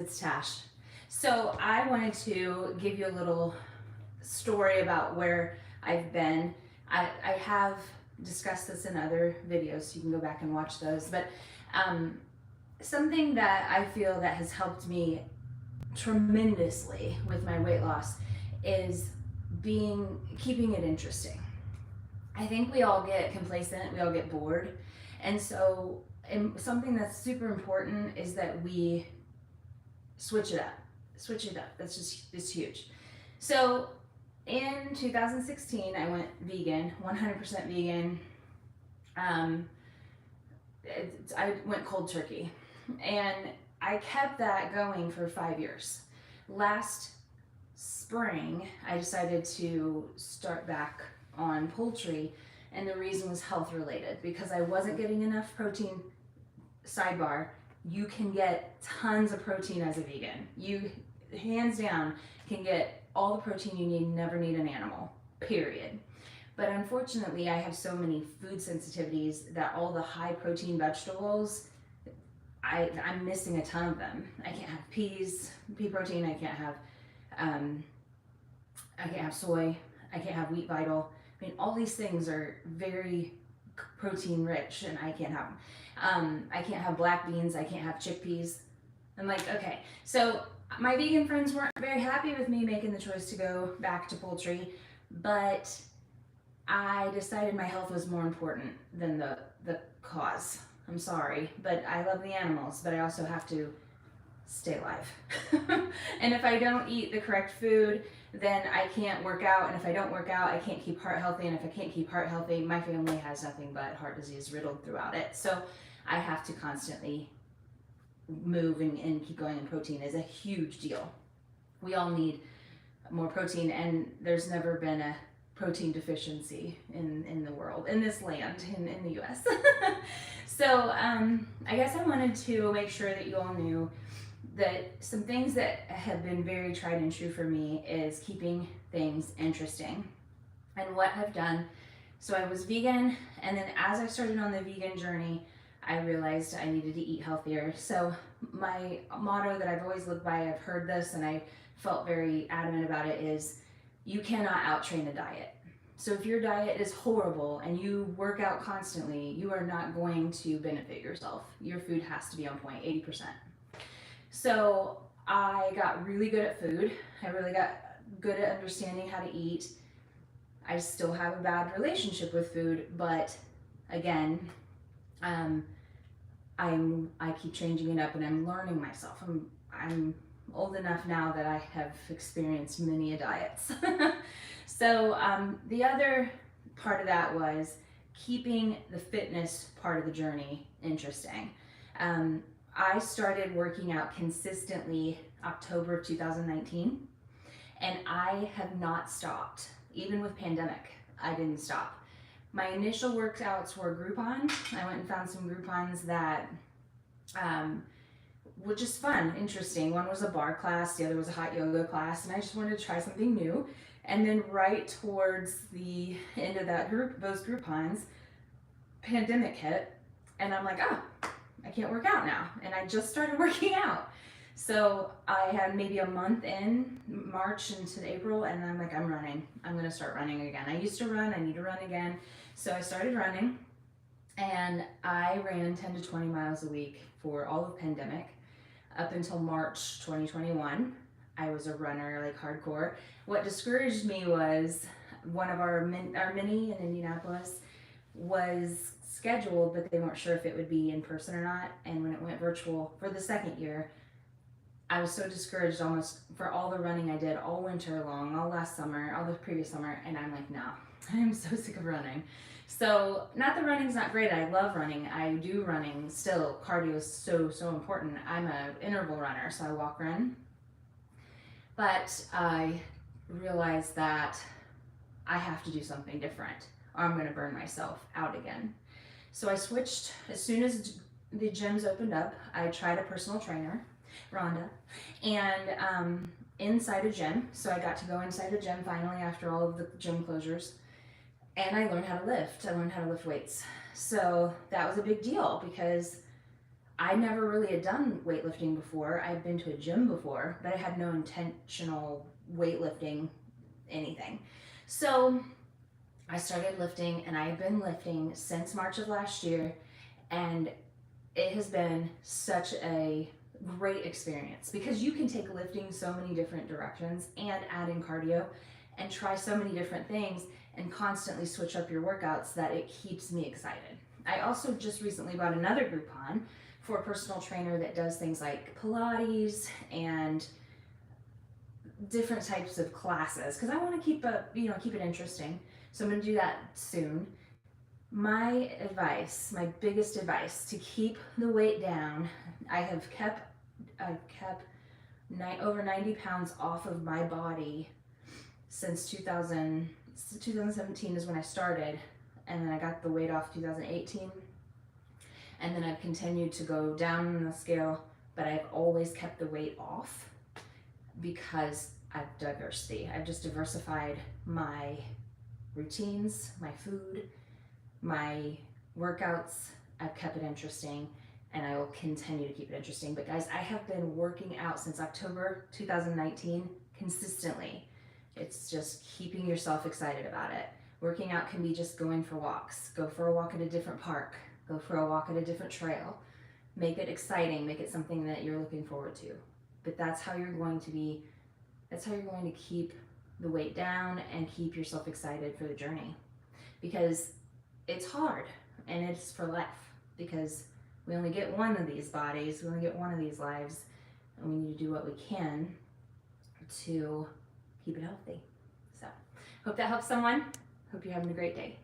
It's Tash. So I wanted to give you a little story about where I've been. I have discussed this in other videos, so you can go back and watch those. But um, something that I feel that has helped me tremendously with my weight loss is keeping it interesting. I think we all get complacent, we all get bored, and so something that's super important is that we switch it up. Switch it up. It's huge. So in 2016, I went vegan, 100% vegan. Um, I went cold turkey, and I kept that going for 5 years. Last spring, I decided to start back on poultry, and the reason was health related because I wasn't getting enough protein. Sidebar, you can get tons of protein as a vegan. You, hands down, can get all the protein you need, never need an animal, period. But unfortunately, I have so many food sensitivities that all the high protein vegetables, I'm missing a ton of them. I can't have pea protein, um, I can't have soy, I can't have wheat vital. I mean, all these things are very protein rich and I can't have them. I can't have black beans, I can't have chickpeas. I'm like, okay. So my vegan friends weren't very happy with me making the choice to go back to poultry, but I decided my health was more important than the cause. I'm sorry, but I love the animals, but I also have to stay alive. And if I don't eat the correct food, then I can't work out. And if I don't work out, I can't keep heart healthy. And if I can't keep heart healthy, my family has nothing but heart disease riddled throughout it. So I have to constantly move and keep going. And protein is a huge deal. We all need more protein, and there's never been a protein deficiency in the world, in this land, in the US. So I guess I wanted to make sure that you all knew that some things that have been very tried and true for me is keeping things interesting. And what I've done, so I was vegan, and then as I started on the vegan journey, I realized I needed to eat healthier. So my motto that I've always lived by, I've heard this and I felt very adamant about it, is you cannot outtrain a diet. So if your diet is horrible and you work out constantly, you are not going to benefit yourself. Your food has to be on point, 80%. So I got really good at food. I really got good at understanding how to eat. I still have a bad relationship with food, but again, I keep changing it up and I'm learning myself. I'm old enough now that I have experienced many a diets. So the other part of that was keeping the fitness part of the journey interesting. I started working out consistently October of 2019, and I have not stopped. Even with pandemic, I didn't stop. My initial workouts were Groupon. I went and found some Groupons that were just fun, interesting. One was a bar class, the other was a hot yoga class, and I just wanted to try something new. And then right towards the end of those Groupons, pandemic hit, and I'm like, oh, I can't work out now. And I just started working out. So I had maybe a month in, March into April, and I'm like, I'm running. I'm gonna start running again. I used to run, I need to run again. So I started running, and I ran 10 to 20 miles a week for all of pandemic up until March 2021. I was a runner, like hardcore. What discouraged me was one of our mini in Indianapolis was scheduled, but they weren't sure if it would be in person or not. And when it went virtual for the second year, I was so discouraged almost for all the running I did all winter long, all last summer, all the previous summer. And I'm like, no, I'm so sick of running. So not that running's not great. I love running. I do running still. Cardio is so important. I'm an interval runner, so I walk, run. But I realized that I have to do something different or I'm going to burn myself out again. So I switched as soon as the gyms opened up. I tried a personal trainer, Rhonda, and inside a gym. So I got to go inside a gym finally after all of the gym closures. And I learned how to lift. I learned how to lift weights. So that was a big deal because I never really had done weightlifting before. I'd been to a gym before, but I had no intentional weightlifting anything. So I started lifting, and I've been lifting since March of last year, and it has been such a great experience because you can take lifting so many different directions and add in cardio and try so many different things and constantly switch up your workouts that it keeps me excited. I also just recently bought another Groupon for a personal trainer that does things like Pilates and different types of classes because I want to keep it interesting. So I'm going to do that soon. My advice, my biggest advice to keep the weight down, I've kept over 90 pounds off of my body since 2017 is when I started, and then I got the weight off 2018, and then I've continued to go down on the scale, but I've always kept the weight off because I've just diversified my routines, my food, my workouts. I've kept it interesting, and I will continue to keep it interesting. But guys, I have been working out since October 2019 consistently. It's just keeping yourself excited about it. Working out can be just going for walks. Go for a walk at a different park. Go for a walk at a different trail. Make it exciting. Make it something that you're looking forward to. But that's how you're going to keep the weight down and keep yourself excited for the journey. Because it's hard, and it's for life, because we only get one of these bodies, we only get one of these lives, and we need to do what we can to keep it healthy. So, hope that helps someone. Hope you're having a great day.